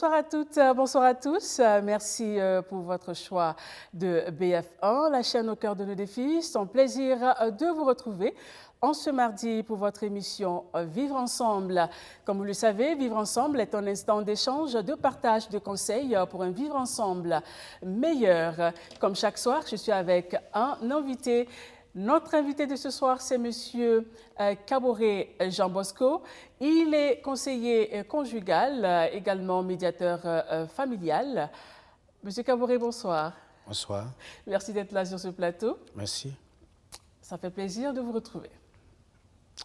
Bonsoir à toutes, bonsoir à tous. Merci pour votre choix de BF1, la chaîne au cœur de nos défis. C'est un plaisir de vous retrouver en ce mardi pour votre émission Vivre ensemble. Comme vous le savez, Vivre ensemble est un instant d'échange, de partage de conseils pour un vivre ensemble meilleur. Comme chaque soir, je suis avec un invité. Notre invité de ce soir, c'est Monsieur Kaboré Jean Bosco. Il est conseiller conjugal, également médiateur familial. Monsieur Kaboré, bonsoir. Bonsoir. Merci d'être là sur ce plateau. Merci. Ça fait plaisir de vous retrouver.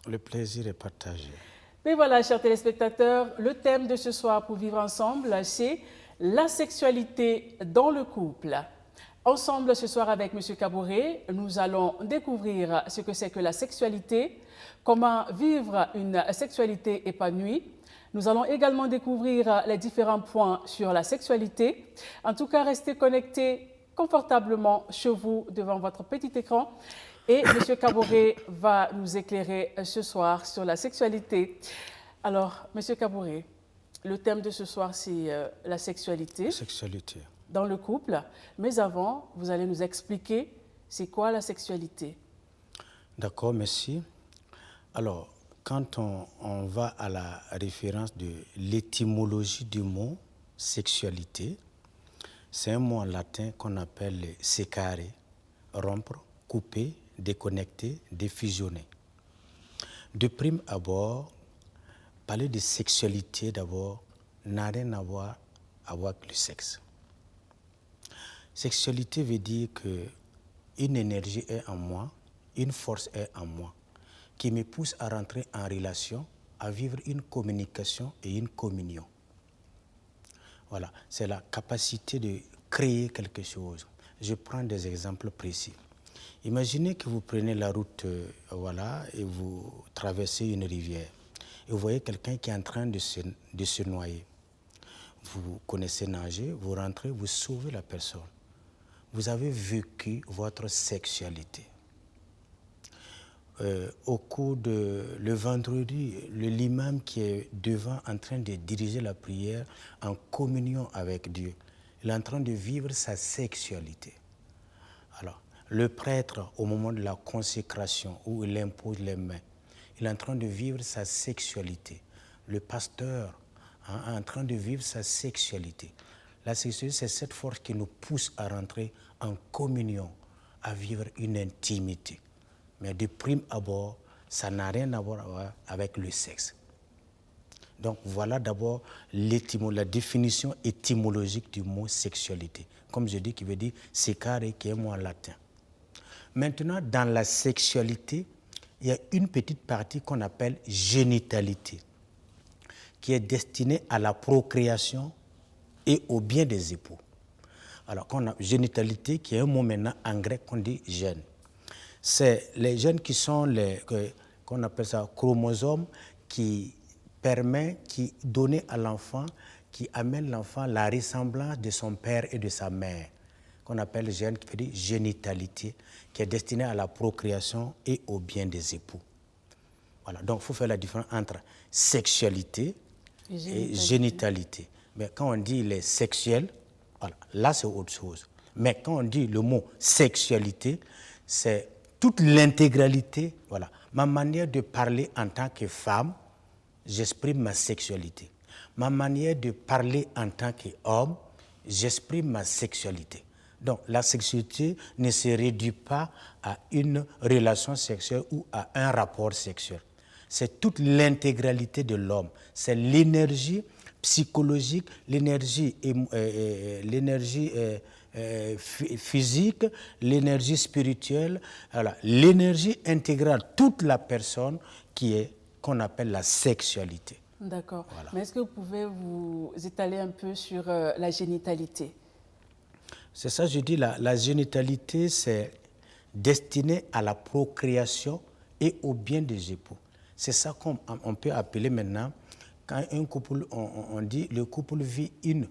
Le plaisir est partagé. Mais voilà, chers téléspectateurs, le thème de ce soir pour vivre ensemble, c'est la sexualité dans le couple. Ensemble ce soir avec M. Kaboré, nous allons découvrir ce que c'est que la sexualité, comment vivre une sexualité épanouie. Nous allons également découvrir les différents points sur la sexualité. En tout cas, restez connectés confortablement chez vous devant votre petit écran. Et M. Kaboré va nous éclairer ce soir sur la sexualité. Alors, M. Kaboré, le thème de ce soir, c'est la sexualité. La sexualité. Dans le couple. Mais avant, vous allez nous expliquer c'est quoi la sexualité. D'accord, merci. Alors, quand on va à la référence de l'étymologie du mot sexualité, c'est un mot en latin qu'on appelle sécare, rompre, couper, déconnecter, défusionner. De prime abord, parler de sexualité d'abord n'a rien à voir avec le sexe. Sexualité veut dire qu'une énergie est en moi, une force est en moi, qui me pousse à rentrer en relation, à vivre une communication et une communion. Voilà, c'est la capacité de créer quelque chose. Je prends des exemples précis. Imaginez que vous prenez la route, et vous traversez une rivière. Et vous voyez quelqu'un qui est en train de se noyer. Vous connaissez nager, vous rentrez, vous sauvez la personne. Vous avez vécu votre sexualité. Au cours le vendredi, l'imam qui est devant en train de diriger la prière en communion avec Dieu, il est en train de vivre sa sexualité. Alors, le prêtre, au moment de la consécration, où il impose les mains, il est en train de vivre sa sexualité. Le pasteur est en train de vivre sa sexualité. La sexualité, c'est cette force qui nous pousse à rentrer en communion, à vivre une intimité. Mais de prime abord, ça n'a rien à voir avec le sexe. Donc voilà d'abord la définition étymologique du mot sexualité. Comme je dis, qui veut dire sécare, qui est un mot en latin. Maintenant, dans la sexualité, il y a une petite partie qu'on appelle génitalité, qui est destinée à la procréation et au bien des époux. Alors, qu'on a génitalité, qui est un mot maintenant en grec qu'on dit gène. C'est les gènes qui sont qu'on appelle ça chromosomes, qui donnent à l'enfant, qui amènent l'enfant la ressemblance de son père et de sa mère, qu'on appelle gène, qui veut dire génitalité, qui est destiné à la procréation et au bien des époux. Voilà, donc il faut faire la différence entre sexualité et génitalité. Mais quand on dit les sexuels, voilà, là c'est autre chose. Mais quand on dit le mot sexualité, c'est toute l'intégralité. Voilà. Ma manière de parler en tant que femme, j'exprime ma sexualité. Ma manière de parler en tant qu'homme, j'exprime ma sexualité. Donc la sexualité ne se réduit pas à une relation sexuelle ou à un rapport sexuel. C'est toute l'intégralité de l'homme. C'est l'énergie psychologique, l'énergie physique, l'énergie spirituelle, voilà, l'énergie intégrale, toute la personne qu'on appelle la sexualité. D'accord. Voilà. Mais est-ce que vous pouvez vous étaler un peu sur la génitalité? C'est ça, je dis, la génitalité, c'est destiné à la procréation et au bien des époux. C'est ça qu'on peut appeler maintenant, quand un couple, on dit le couple vit une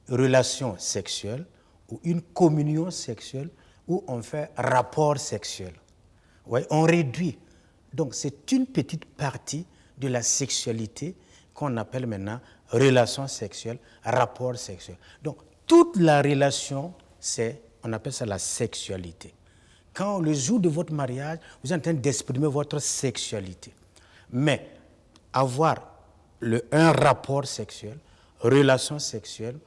relation sexuelle ou une communion sexuelle où on fait rapport sexuel. Ouais, on réduit. Donc c'est une petite partie de la sexualité qu'on appelle maintenant relation sexuelle, rapport sexuel. Donc, toute la relation, on appelle ça la sexualité. Quand le jour de votre mariage, vous êtes en train d'exprimer votre sexualité. Mais avoir un rapport sexuel, relation sexuelle,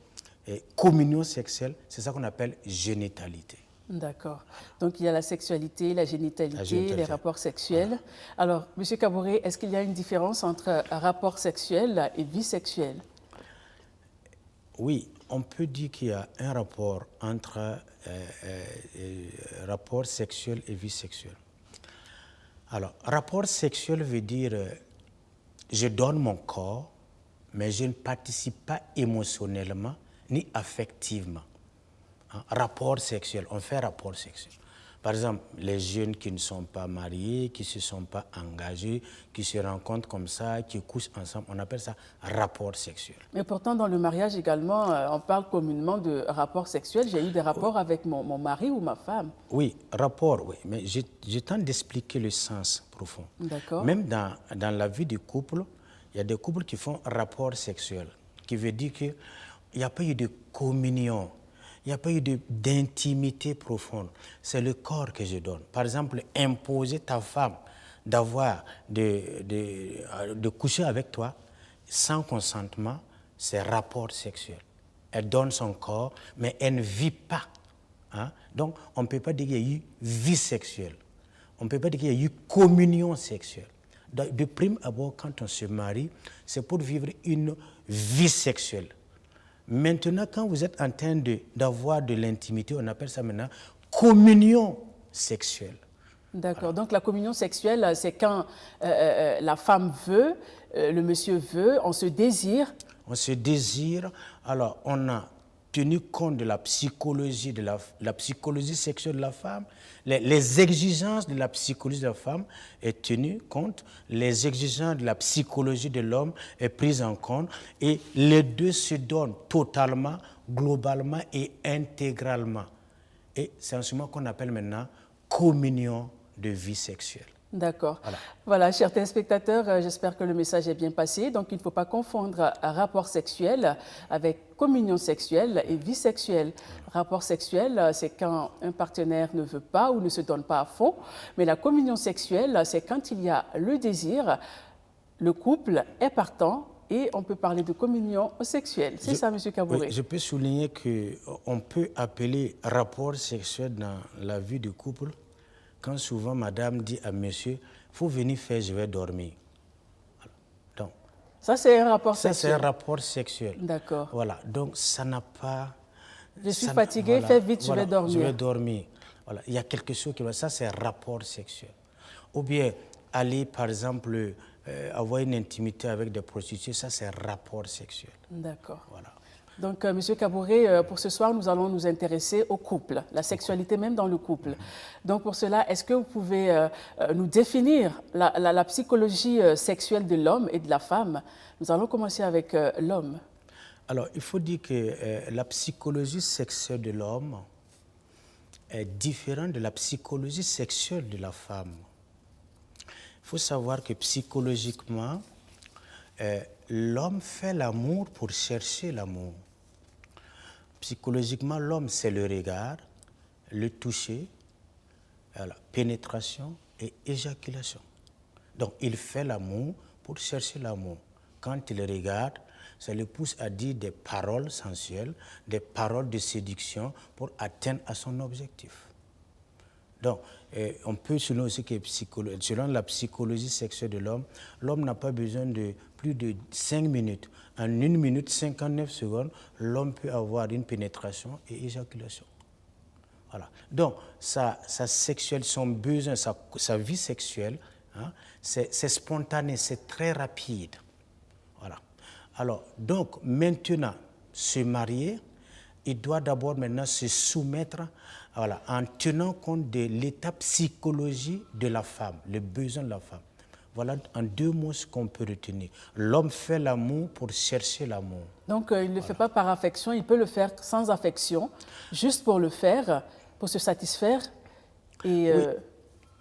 et communion sexuelle, c'est ça qu'on appelle génitalité. D'accord. Donc il y a la sexualité, la génitalité, les rapports sexuels. Alors, M. Kaboré, est-ce qu'il y a une différence entre rapport sexuel et vie sexuelle? Oui, on peut dire qu'il y a un rapport entre rapport sexuel et vie sexuelle. Alors, rapport sexuel veut dire je donne mon corps, mais je ne participe pas émotionnellement ni affectivement. Rapport sexuel, on fait rapport sexuel. Par exemple, les jeunes qui ne sont pas mariés, qui ne se sont pas engagés, qui se rencontrent comme ça, qui couchent ensemble, on appelle ça rapport sexuel. Mais pourtant, dans le mariage également, on parle communément de rapport sexuel. J'ai eu des rapports avec mon mari ou ma femme. Oui, rapport, oui, mais je tente d'expliquer le sens profond. D'accord. Même dans la vie du couple, il y a des couples qui font rapport sexuel, qui veut dire qu'il n'y a pas eu de communion. Il n'y a pas eu d'intimité profonde. C'est le corps que je donne. Par exemple, imposer ta femme de coucher avec toi sans consentement, c'est rapport sexuel. Elle donne son corps, mais elle ne vit pas. Hein? Donc, on ne peut pas dire qu'il y a eu vie sexuelle. On ne peut pas dire qu'il y a eu communion sexuelle. De prime abord, quand on se marie, c'est pour vivre une vie sexuelle. Maintenant, quand vous êtes en train d'avoir de l'intimité, on appelle ça maintenant communion sexuelle. D'accord. Voilà. Donc la communion sexuelle, c'est quand la femme veut, le monsieur veut, on se désire. On se désire. Alors, on a tenu compte de la psychologie, la psychologie sexuelle de la femme. Les exigences de la psychologie de la femme est tenu compte. Les exigences de la psychologie de l'homme est prise en compte. Et les deux se donnent totalement, globalement et intégralement. Et c'est en ce moment qu'on appelle maintenant communion de vie sexuelle. D'accord. Voilà, chers téléspectateurs, j'espère que le message est bien passé. Donc, il ne faut pas confondre rapport sexuel avec communion sexuelle et vie sexuelle. Rapport sexuel, c'est quand un partenaire ne veut pas ou ne se donne pas à fond. Mais la communion sexuelle, c'est quand il y a le désir, le couple est partant et on peut parler de communion sexuelle. C'est ça, M. Kaboré? Oui, je peux souligner qu'on peut appeler rapport sexuel dans la vie du couple quand souvent madame dit à monsieur, il faut venir faire, je vais dormir. Voilà. Donc, ça, c'est un rapport sexuel. Ça, c'est un rapport sexuel. D'accord. Voilà. Donc, ça n'a pas... Je suis fatiguée, fais vite, je vais dormir. Je vais dormir. Voilà. Il y a quelque chose qui va... Ça, c'est un rapport sexuel. Ou bien, aller, par exemple, avoir une intimité avec des prostituées, ça, c'est un rapport sexuel. D'accord. Voilà. Donc, M. Kaboré, pour ce soir, nous allons nous intéresser au couple, la sexualité même dans le couple. Donc, pour cela, est-ce que vous pouvez nous définir la psychologie sexuelle de l'homme et de la femme? Nous allons commencer avec l'homme. Alors, il faut dire que la psychologie sexuelle de l'homme est différente de la psychologie sexuelle de la femme. Il faut savoir que psychologiquement, l'homme fait l'amour pour chercher l'amour. Psychologiquement, l'homme, c'est le regard, le toucher, la pénétration et éjaculation. Donc, il fait l'amour pour chercher l'amour. Quand il regarde, ça le pousse à dire des paroles sensuelles, des paroles de séduction pour atteindre à son objectif. Donc, on peut souligner aussi que selon la psychologie sexuelle de l'homme, l'homme n'a pas besoin de plus de 5 minutes. En 1 minute 59 secondes, l'homme peut avoir une pénétration et éjaculation. Voilà. Donc, sa sexuelle, son besoin, sa vie sexuelle, hein, c'est spontané, c'est très rapide. Voilà. Alors, donc, maintenant, se marier, il doit d'abord maintenant se soumettre, voilà, en tenant compte de l'état psychologique de la femme, le besoin de la femme. Voilà en 2 mots ce qu'on peut retenir. L'homme fait l'amour pour chercher l'amour. Donc, il ne le fait pas par affection, il peut le faire sans affection, juste pour le faire, pour se satisfaire. Et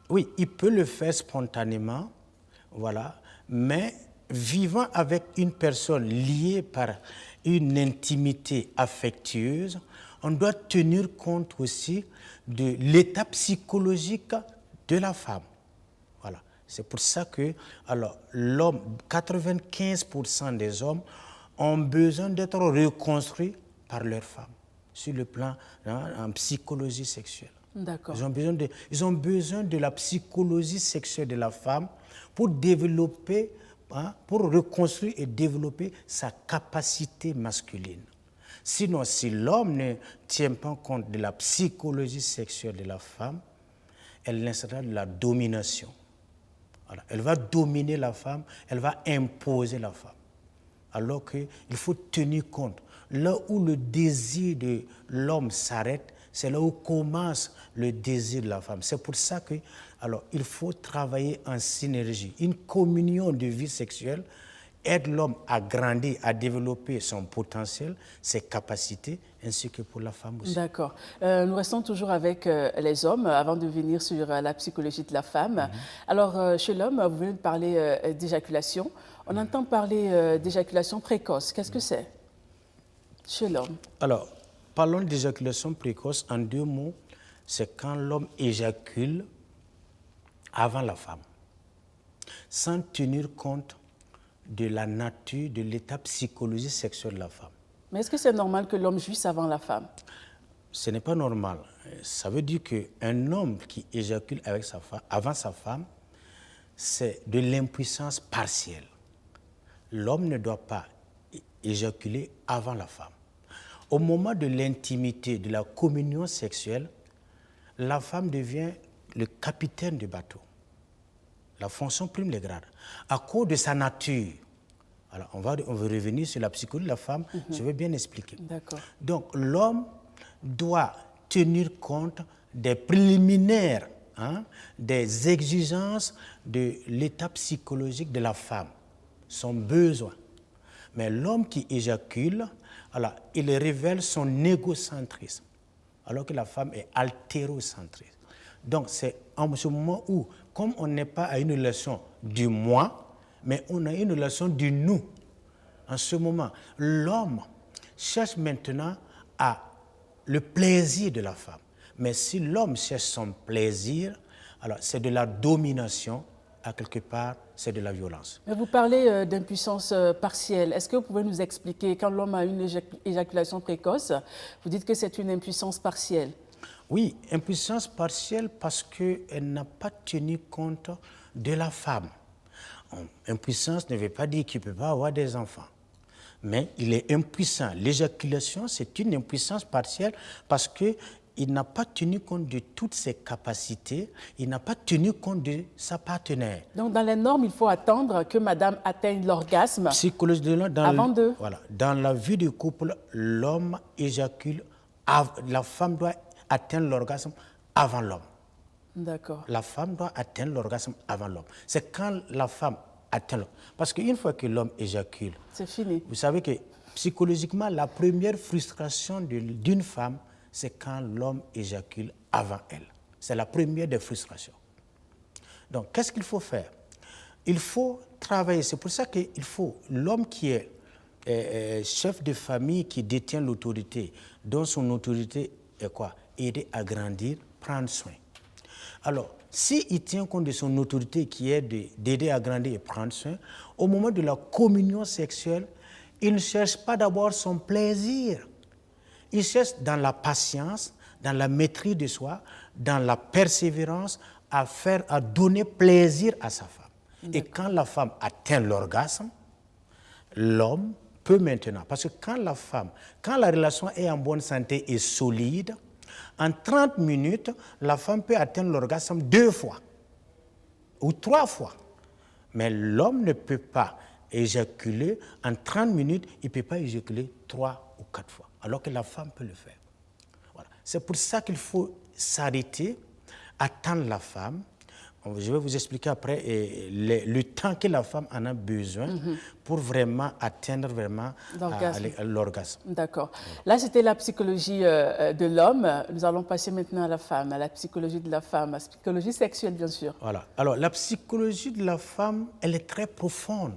oui, il peut le faire spontanément, voilà, mais vivant avec une personne liée par une intimité affectueuse, on doit tenir compte aussi de l'état psychologique de la femme. Voilà. C'est pour ça que l'homme, 95% des hommes ont besoin d'être reconstruits par leur femme sur le plan en psychologie sexuelle. D'accord. Ils ont besoin de la psychologie sexuelle de la femme pour développer, pour reconstruire et développer sa capacité masculine. Sinon, si l'homme ne tient pas compte de la psychologie sexuelle de la femme, elle installera de la domination. Voilà. Elle va dominer la femme, elle va imposer la femme. Alors qu'il faut tenir compte. Là où le désir de l'homme s'arrête, c'est là où commence le désir de la femme. C'est pour ça que, il faut travailler en synergie. Une communion de vie sexuelle aide l'homme à grandir, à développer son potentiel, ses capacités, ainsi que pour la femme aussi. D'accord. Nous restons toujours avec les hommes avant de venir sur la psychologie de la femme. Alors, chez l'homme, vous venez de parler d'éjaculation. On entend parler d'éjaculation précoce. Qu'est-ce que c'est chez l'homme? Alors, parlons d'éjaculation précoce en 2 mots. C'est quand l'homme éjacule avant la femme, sans tenir compte de la nature, de l'état psychologique sexuel de la femme. Mais est-ce que c'est normal que l'homme jouisse avant la femme? Ce n'est pas normal. Ça veut dire qu'un homme qui éjacule avec avant sa femme, c'est de l'impuissance partielle. L'homme ne doit pas éjaculer avant la femme. Au moment de l'intimité, de la communion sexuelle, la femme devient le capitaine du bateau. La fonction prime les grades. À cause de sa nature. Alors, on va revenir sur la psychologie de la femme. Je vais bien expliquer. D'accord. Donc, l'homme doit tenir compte des préliminaires, des exigences de l'état psychologique de la femme, son besoin. Mais l'homme qui éjacule, il révèle son égocentrisme, alors que la femme est altérocentriste. Donc, c'est en ce moment où, comme on n'est pas à une relation du moi, mais on a une relation du nous. En ce moment, l'homme cherche maintenant le plaisir de la femme. Mais si l'homme cherche son plaisir, alors c'est de la domination, à quelque part, c'est de la violence. Mais vous parlez d'impuissance partielle. Est-ce que vous pouvez nous expliquer, quand l'homme a une éjaculation précoce, vous dites que c'est une impuissance partielle? Oui, impuissance partielle parce qu'elle n'a pas tenu compte de la femme. Impuissance ne veut pas dire qu'il ne peut pas avoir des enfants. Mais il est impuissant. L'éjaculation, c'est une impuissance partielle parce qu'il n'a pas tenu compte de toutes ses capacités, il n'a pas tenu compte de sa partenaire. Donc, dans les normes, il faut attendre que madame atteigne l'orgasme avant de... Voilà. Dans la vie du couple, l'homme éjacule, la femme doit atteindre l'orgasme avant l'homme. D'accord. La femme doit atteindre l'orgasme avant l'homme. C'est quand la femme atteint l'homme. Parce qu'une fois que l'homme éjacule, c'est fini. Vous savez que psychologiquement, la première frustration d'une femme, c'est quand l'homme éjacule avant elle. C'est la première des frustrations. Donc, qu'est-ce qu'il faut faire? Il faut travailler. C'est pour ça qu'il faut, l'homme qui est chef de famille, qui détient l'autorité, dont son autorité est quoi? Aider à grandir, prendre soin. Alors, s'il tient compte de son autorité qui est d'aider à grandir et prendre soin, au moment de la communion sexuelle, il ne cherche pas d'abord son plaisir. Il cherche dans la patience, dans la maîtrise de soi, dans la persévérance, à donner plaisir à sa femme. Et quand la femme atteint l'orgasme, l'homme peut maintenant, parce que quand la relation est en bonne santé et solide, en 30 minutes, la femme peut atteindre l'orgasme 2 fois ou 3 fois. Mais l'homme ne peut pas éjaculer en 30 minutes, il ne peut pas éjaculer 3 ou 4 fois, alors que la femme peut le faire. Voilà. C'est pour ça qu'il faut s'arrêter, attendre la femme. Je vais vous expliquer après le temps que la femme en a besoin pour vraiment atteindre l'orgasme. D'accord. Là, c'était la psychologie de l'homme. Nous allons passer maintenant à la femme, à la psychologie de la femme, à la psychologie sexuelle, bien sûr. Voilà. Alors, la psychologie de la femme, elle est très profonde.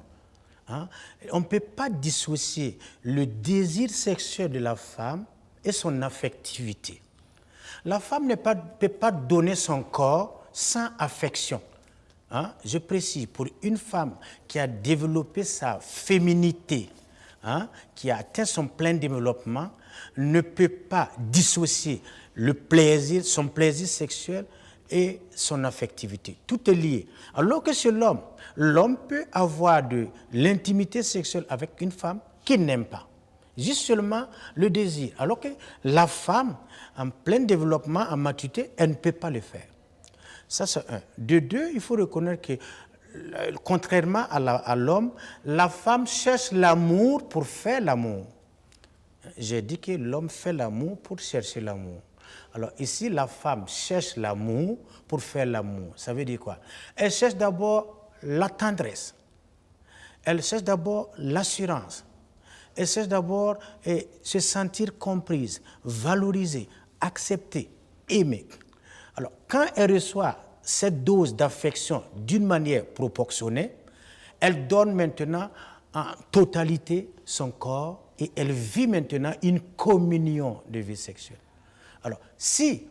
Hein? On ne peut pas dissocier le désir sexuel de la femme et son affectivité. La femme ne peut pas donner son corps sans affection. Hein? Je précise, pour une femme qui a développé sa féminité, hein, qui a atteint son plein développement, ne peut pas dissocier le plaisir, son plaisir sexuel et son affectivité. Tout est lié. Alors que chez l'homme, l'homme peut avoir de l'intimité sexuelle avec une femme qu'il n'aime pas. Juste seulement le désir. Alors que la femme, en plein développement, en maturité, elle ne peut pas le faire. Ça, c'est un. De deux, il faut reconnaître que, contrairement à l'homme, la femme cherche l'amour pour faire l'amour. J'ai dit que l'homme fait l'amour pour chercher l'amour. Alors ici, la femme cherche l'amour pour faire l'amour. Ça veut dire quoi? Elle cherche d'abord la tendresse. Elle cherche d'abord l'assurance. Elle cherche d'abord se sentir comprise, valorisée, acceptée, aimée. Alors, quand elle reçoit cette dose d'affection d'une manière proportionnée, elle donne maintenant en totalité son corps et elle vit maintenant une communion de vie sexuelle. Alors, si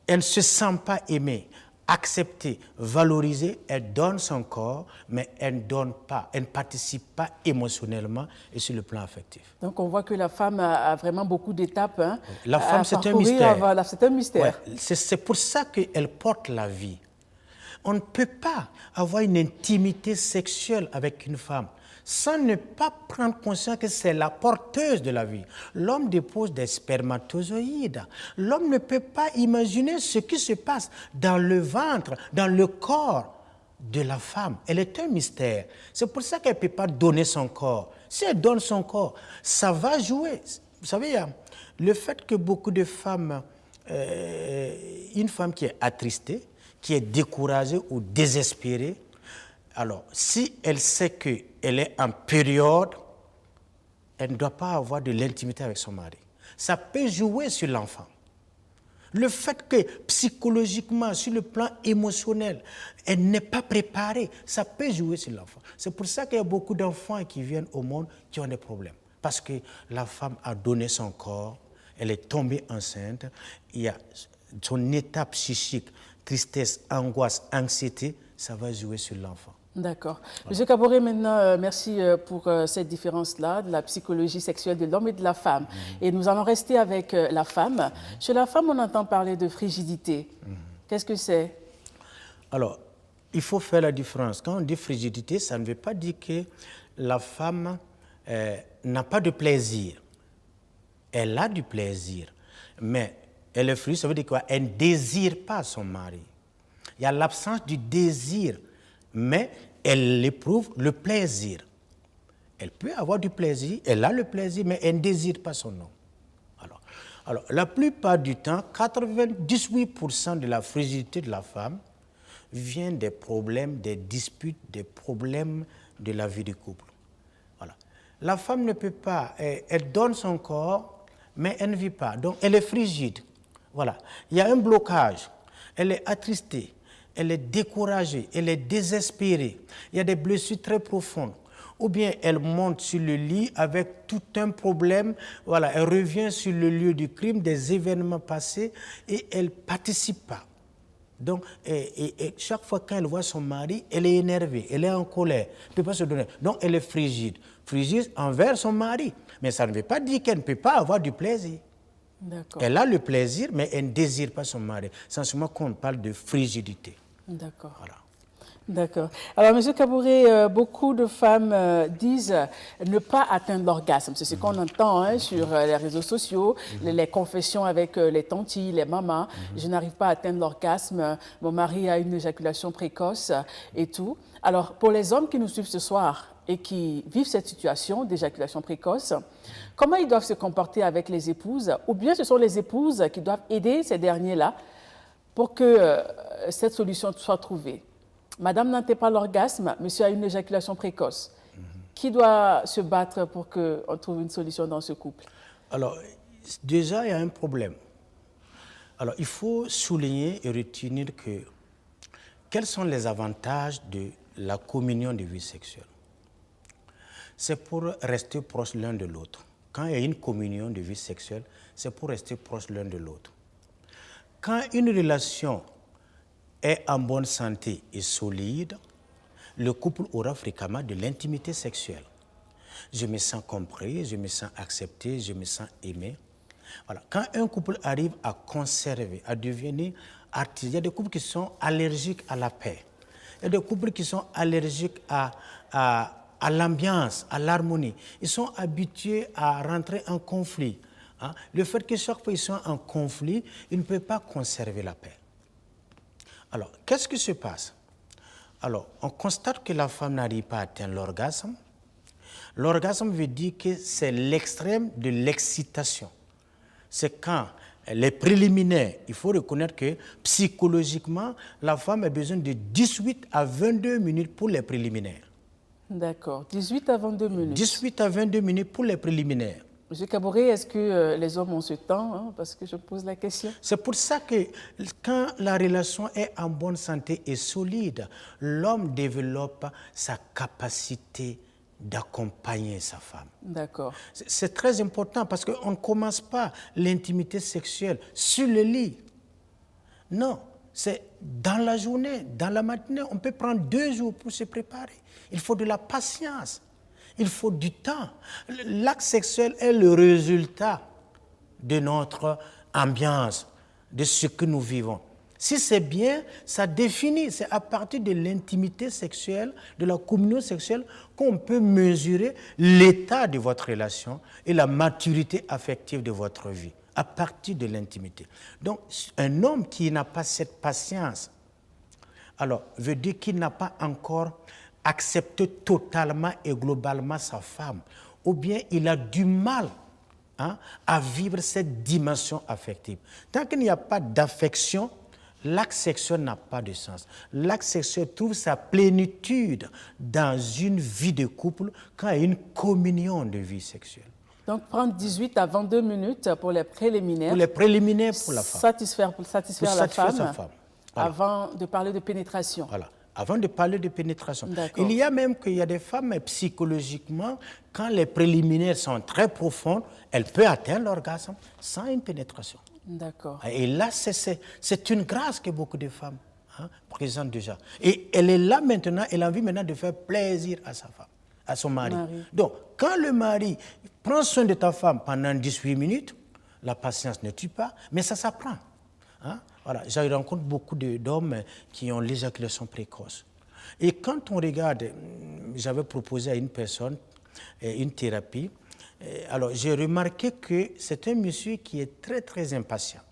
elle ne se sent pas aimée, acceptée, valorisée, elle donne son corps, mais elle ne donne pas, elle ne participe pas émotionnellement et sur le plan affectif. Donc on voit que la femme a vraiment beaucoup d'étapes. Hein, la femme, c'est un mystère. C'est un mystère. Ouais, c'est pour ça qu'elle porte la vie. On ne peut pas avoir une intimité sexuelle avec une femme sans ne pas prendre conscience que c'est la porteuse de la vie. L'homme dépose des spermatozoïdes. L'homme ne peut pas imaginer ce qui se passe dans le ventre, dans le corps de la femme. Elle est un mystère. C'est pour ça qu'elle ne peut pas donner son corps. Si elle donne son corps, ça va jouer. Vous savez, le fait que beaucoup de femmes, une femme qui est attristée, qui est découragée ou désespérée, alors, si elle sait qu'elle est en période, elle ne doit pas avoir de l'intimité avec son mari. Ça peut jouer sur l'enfant. Le fait que psychologiquement, sur le plan émotionnel, elle n'est pas préparée, ça peut jouer sur l'enfant. C'est pour ça qu'il y a beaucoup d'enfants qui viennent au monde qui ont des problèmes. Parce que la femme a donné son corps, elle est tombée enceinte, il y a son état psychique, tristesse, angoisse, anxiété, ça va jouer sur l'enfant. D'accord. Voilà. Monsieur Kaboré, maintenant, merci pour cette différence-là de la psychologie sexuelle de l'homme et de la femme. Et nous allons rester avec la femme. Chez la femme, on entend parler de frigidité. Qu'est-ce que c'est? Alors, il faut faire la différence. Quand on dit frigidité, ça ne veut pas dire que la femme n'a pas de plaisir. Elle a du plaisir, mais elle est frigide, ça veut dire quoi? Elle ne désire pas son mari. Il y a l'absence du désir, mais elle éprouve le plaisir. Elle peut avoir du plaisir, elle a le plaisir, mais elle ne désire pas son homme. Alors, la plupart du temps, 98% de la frigidité de la femme vient des problèmes, des disputes, des problèmes de la vie du couple. Voilà. La femme ne peut pas, elle donne son corps, mais elle ne vit pas. Donc, elle est frigide. Voilà. Il y a un blocage. Elle est attristée. Elle est découragée, elle est désespérée, il y a des blessures très profondes. Ou bien elle monte sur le lit avec tout un problème, voilà, elle revient sur le lieu du crime, des événements passés, et elle ne participe pas. Donc, et chaque fois qu'elle voit son mari, elle est énervée, elle est en colère, elle ne peut pas se donner. Donc, elle est frigide. Frigide envers son mari. Mais ça ne veut pas dire qu'elle ne peut pas avoir du plaisir. Elle a le plaisir, mais elle ne désire pas son mari. C'est en ce moment qu'on parle de frigidité. D'accord. Voilà. D'accord. Alors, M. Kaboré, beaucoup de femmes disent ne pas atteindre l'orgasme. C'est ce qu'on entend sur les réseaux sociaux, les confessions avec les tantis, les mamans. Je n'arrive pas à atteindre l'orgasme, mon mari a une éjaculation précoce et tout. Alors, pour les hommes qui nous suivent ce soir et qui vivent cette situation d'éjaculation précoce, comment ils doivent se comporter avec les épouses? Ou bien ce sont les épouses qui doivent aider ces derniers-là pour que cette solution soit trouvée. Madame n'atteint pas l'orgasme, monsieur a une éjaculation précoce. Qui doit se battre pour qu'on trouve une solution dans ce couple? Alors, déjà, il y a un problème. Alors, il faut souligner et retenir quels sont les avantages de la communion de vie sexuelle. c'est pour rester proche l'un de l'autre. Quand il y a une communion de vie sexuelle, c'est pour rester proche l'un de l'autre. Quand une relation est en bonne santé et solide, le couple aura fréquemment de l'intimité sexuelle. Je me sens compris, je me sens accepté, je me sens aimé. Voilà. Quand un couple arrive à conserver, à devenir artiste, il y a des couples qui sont allergiques à la paix. Il y a des couples qui sont allergiques à l'ambiance, à l'harmonie. Ils sont habitués à rentrer en conflit. Hein. Le fait que chaque fois qu'ils sont en conflit, ils ne peuvent pas conserver la paix. Alors, qu'est-ce qui se passe? Alors, on constate que la femme n'arrive pas à atteindre l'orgasme. L'orgasme veut dire que c'est l'extrême de l'excitation. C'est quand les préliminaires, il faut reconnaître que psychologiquement, la femme a besoin de 18 à 22 minutes pour les préliminaires. D'accord, 18 à 22 minutes. 18 à 22 minutes pour les préliminaires. Monsieur Kaboré, est-ce que les hommes ont ce temps, hein, parce que je pose la question? C'est pour ça que quand la relation est en bonne santé et solide, l'homme développe sa capacité d'accompagner sa femme. D'accord. C'est très important parce qu'on ne commence pas l'intimité sexuelle sur le lit. Non, c'est dans la journée, dans la matinée. On peut prendre 2 jours pour se préparer. Il faut de la patience. Il faut du temps. L'acte sexuel est le résultat de notre ambiance, de ce que nous vivons. Si c'est bien, ça définit, c'est à partir de l'intimité sexuelle, de la communion sexuelle, qu'on peut mesurer l'état de votre relation et la maturité affective de votre vie, à partir de l'intimité. Donc, un homme qui n'a pas cette patience, alors, veut dire qu'il n'a pas encore accepté totalement et globalement sa femme, ou bien il a du mal à vivre cette dimension affective. Tant qu'il n'y a pas d'affection, l'acte sexuel n'a pas de sens. L'acte sexuel trouve sa plénitude dans une vie de couple quand il y a une communion de vie sexuelle. Donc, prendre 18 à 22 minutes pour les préliminaires. Pour les préliminaires pour la femme. Satisfaire la femme, sa femme. Voilà. Avant de parler de pénétration. Voilà. Avant de parler de pénétration. D'accord. Il y a même qu'il y a des femmes, psychologiquement, quand les préliminaires sont très profondes, elles peuvent atteindre l'orgasme sans une pénétration. D'accord. Et là, c'est une grâce que beaucoup de femmes présentent déjà. Et elle est là maintenant, elle a envie maintenant de faire plaisir à sa femme, à son mari. Donc, quand le mari prend soin de ta femme pendant 18 minutes, la patience ne tue pas, mais ça s'apprend. Voilà, j'ai rencontré beaucoup d'hommes qui ont l'éjaculation précoce. Et quand on regarde, j'avais proposé à une personne une thérapie. Alors, j'ai remarqué que c'est un monsieur qui est très, très impatient.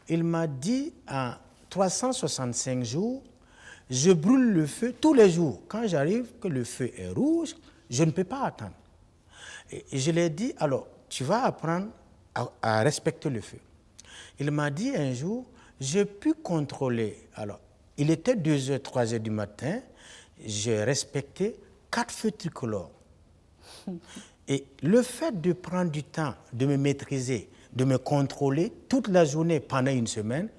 Il m'a dit, en 365 jours, je brûle le feu tous les jours. Quand j'arrive, que le feu est rouge, je ne peux pas attendre. Et je lui ai dit, alors, tu vas apprendre à respecter le feu. Il m'a dit un jour, j'ai pu contrôler. Alors, il était 2h, 3h du matin, j'ai respecté 4 feux tricolores. Et le fait de prendre du temps, de me maîtriser, de me contrôler toute la journée pendant une semaine,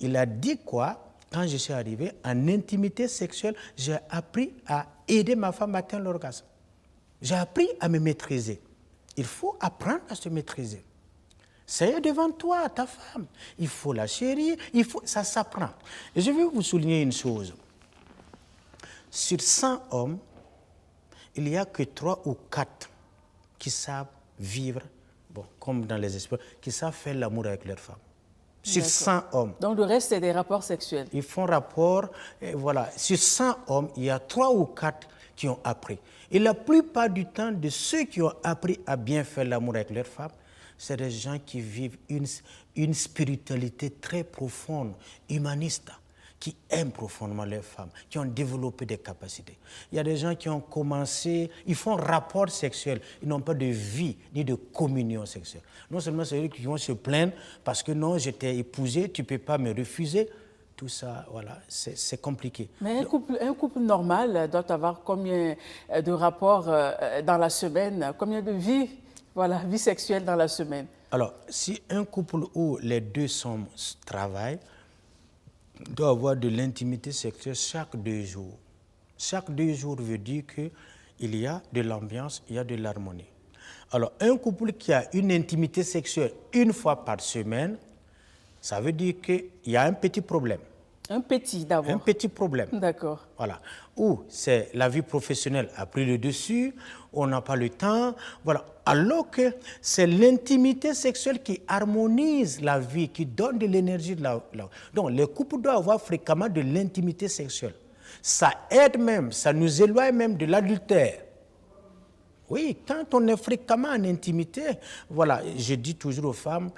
il a dit quoi? Quand je suis arrivé en intimité sexuelle, j'ai appris à aider ma femme à atteindre l'orgasme. J'ai appris à me maîtriser. Il faut apprendre à se maîtriser. C'est devant toi, ta femme. Il faut la chérir, ça s'apprend. Et je vais vous souligner une chose. Sur 100 hommes, il n'y a que 3 ou 4 qui savent vivre, comme dans les esprits, qui savent faire l'amour avec leur femme. Sur 100 hommes. Donc le reste, c'est des rapports sexuels. Ils font rapport, voilà. Sur 100 hommes, il y a 3 ou 4 qui ont appris. Et la plupart du temps, de ceux qui ont appris à bien faire l'amour avec leur femme, c'est des gens qui vivent une spiritualité très profonde, humaniste, qui aiment profondément leurs femmes, qui ont développé des capacités. Il y a des gens qui ont commencé, ils font rapport sexuel, ils n'ont pas de vie ni de communion sexuelle. Non seulement c'est eux qui vont se plaindre parce que non, j'étais épousé, tu ne peux pas me refuser. Tout ça, voilà, c'est compliqué. Mais un couple normal doit avoir combien de rapports dans la semaine, combien de vie sexuelle dans la semaine? Alors, si un couple où les deux travaillent, doit avoir de l'intimité sexuelle chaque 2 jours. Chaque 2 jours veut dire qu'il il y a de l'ambiance, il y a de l'harmonie. Alors, un couple qui a une intimité sexuelle une fois par semaine, ça veut dire qu'il y a un petit problème. Un petit d'abord. Un petit problème. D'accord. Voilà. Ou c'est la vie professionnelle a pris le dessus, on n'a pas le temps. Voilà. Alors que c'est l'intimité sexuelle qui harmonise la vie, qui donne de l'énergie. Donc, les couples doivent avoir fréquemment de l'intimité sexuelle. Ça aide même, ça nous éloigne même de l'adultère. Oui, quand on est fréquemment en intimité, voilà, je dis toujours aux femmes,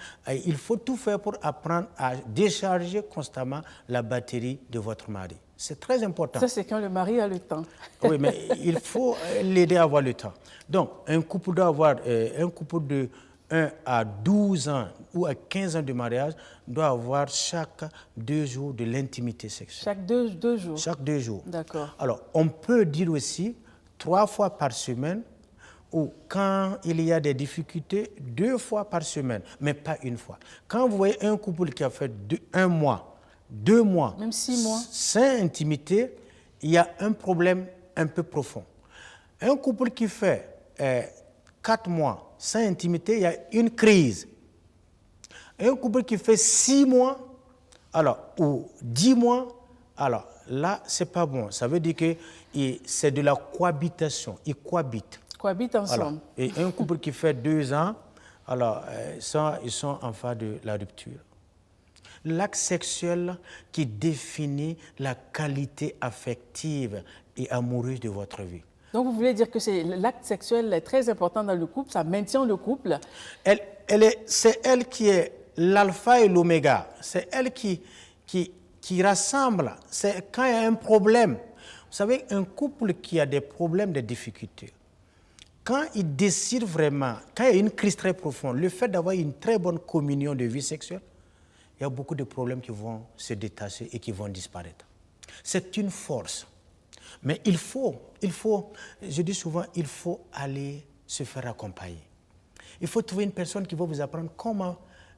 il faut tout faire pour apprendre à décharger constamment la batterie de votre mari. C'est très important. Ça, c'est quand le mari a le temps. Oui, mais il faut l'aider à avoir le temps. Donc, un couple doit avoir, un couple de 1 à 12 ans ou à 15 ans de mariage doit avoir chaque 2 jours de l'intimité sexuelle. Chaque deux jours. Chaque 2 jours. D'accord. Alors, on peut dire aussi 3 fois par semaine, ou quand il y a des difficultés, 2 fois par semaine, mais pas une fois. Quand vous voyez un couple qui a fait 1 mois, 2 mois, même 6 mois, sans intimité, il y a un problème un peu profond. Un couple qui fait 4 mois sans intimité, il y a une crise. Un couple qui fait 6 mois, alors, ou 10 mois, alors là, c'est pas bon. Ça veut dire que c'est de la cohabitation. Ils cohabitent. Cohabitent ensemble. Alors, et un couple qui fait 2 ans, alors, ils sont en phase de la rupture. L'acte sexuel qui définit la qualité affective et amoureuse de votre vie. Donc, vous voulez dire que l'acte sexuel est très important dans le couple, ça maintient le couple. C'est elle qui est l'alpha et l'oméga. C'est elle qui rassemble. C'est quand il y a un problème. Vous savez, un couple qui a des problèmes, des difficultés, quand il décide vraiment, quand il y a une crise très profonde, le fait d'avoir une très bonne communion de vie sexuelle, il y a beaucoup de problèmes qui vont se détacher et qui vont disparaître. C'est une force. Mais il faut, je dis souvent, il faut aller se faire accompagner. Il faut trouver une personne qui va vous apprendre comment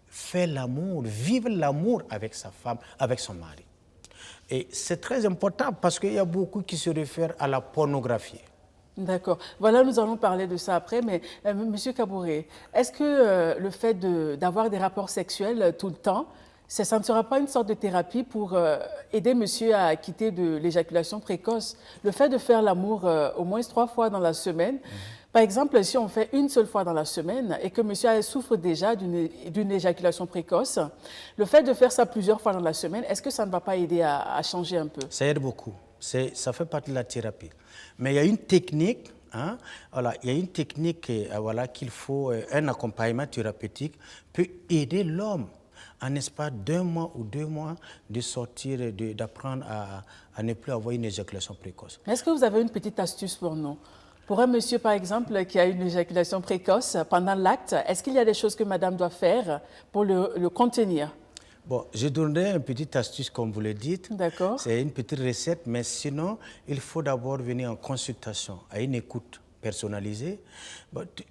faire l'amour, vivre l'amour avec sa femme, avec son mari. Et c'est très important parce qu'il y a beaucoup qui se réfèrent à la pornographie. D'accord. Voilà, nous allons parler de ça après, mais Monsieur Kabouré, est-ce que le fait d'avoir des rapports sexuels tout le temps, ça ne sera pas une sorte de thérapie pour aider monsieur à quitter de l'éjaculation précoce? Le fait de faire l'amour au moins 3 fois dans la semaine, par exemple, si on fait une seule fois dans la semaine et que monsieur souffre déjà d'une éjaculation précoce, le fait de faire ça plusieurs fois dans la semaine, est-ce que ça ne va pas aider à changer un peu? Ça aide beaucoup. Ça fait partie de la thérapie. Mais il y a une technique, hein, voilà, il y a une technique voilà, qu'il faut, un accompagnement thérapeutique peut aider l'homme en espace d'1 mois ou 2 mois de sortir, d'apprendre à ne plus avoir une éjaculation précoce. Est-ce que vous avez une petite astuce pour nous? Pour un monsieur, par exemple, qui a une éjaculation précoce pendant l'acte, est-ce qu'il y a des choses que madame doit faire pour le contenir? Bon, je donnerai une petite astuce, comme vous le dites. D'accord. C'est une petite recette, mais sinon, il faut d'abord venir en consultation, à une écoute personnalisée,